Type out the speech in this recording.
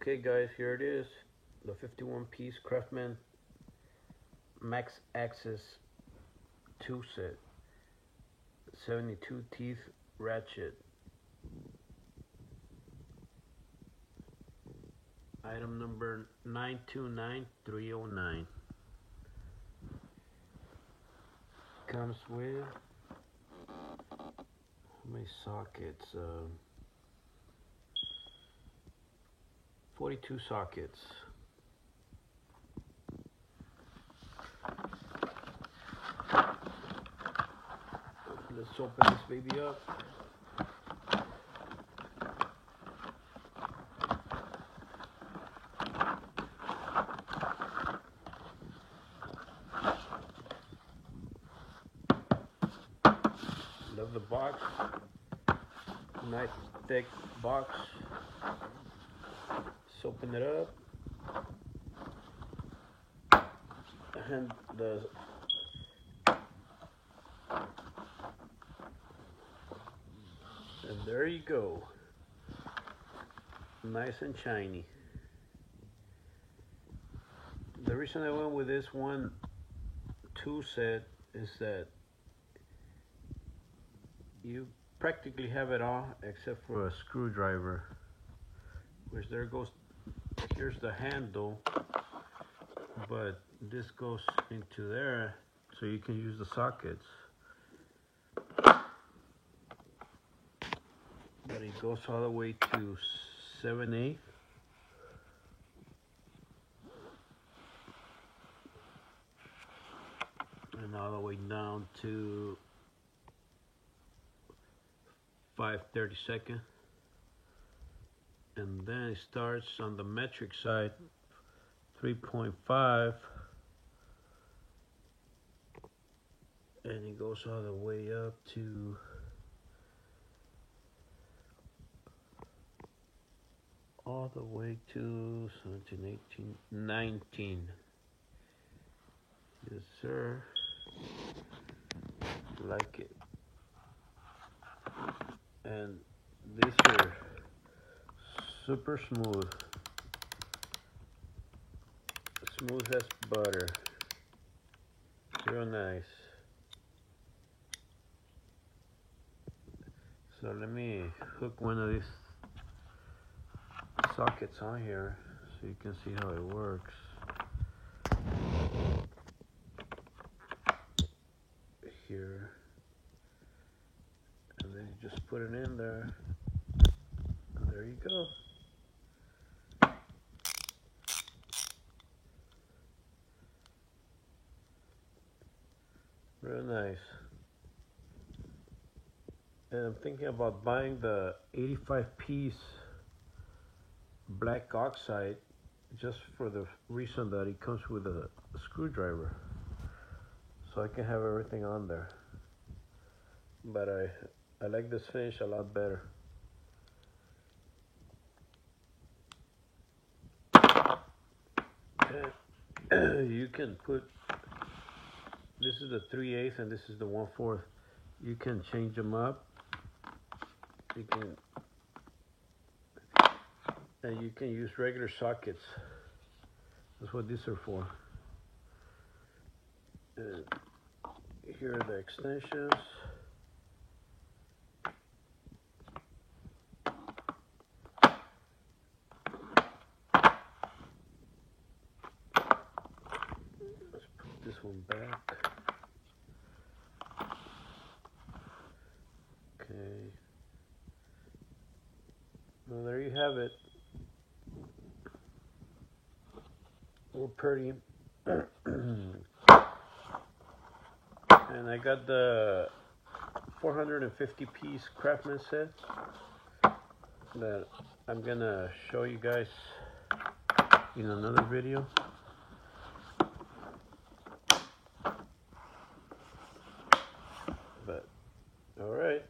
Okay guys, here it is, the 51 piece Craftsman Max Axis 2 set, 72 teeth ratchet. Item number 929309. Comes with how many sockets? 42 sockets. Let's open this baby up. Love the box. Nice thick box. Let's open it up. And there you go. Nice and shiny. The reason I went with this 1-2 set is that you practically have it all except for a screwdriver, which here's the handle, but this goes into there so you can use the sockets, but it goes all the way to 7/8. And all the way down to 5/32, and then it starts on the metric side 3.5, and it goes all the way up to 17, 18, 19. Yes sir, like it. And these are super smooth as butter, real nice. So let me hook one of these sockets on here so you can see how it works. Here, and then you just put it in there, and there you go. Real nice. And I'm thinking about buying the 85 piece black oxide, just for the reason that it comes with a screwdriver, so I can have everything on there. But I like this finish a lot better. And you can put, this is the 3/8 and this is the 1/4. You can change them up. And you can use regular sockets. That's what these are for. And here are the extensions. Let's put this one back. Okay. Well, there you have it. Real pretty. And I got the 450 piece Craftsman set that I'm gonna show you guys in another video. But all right.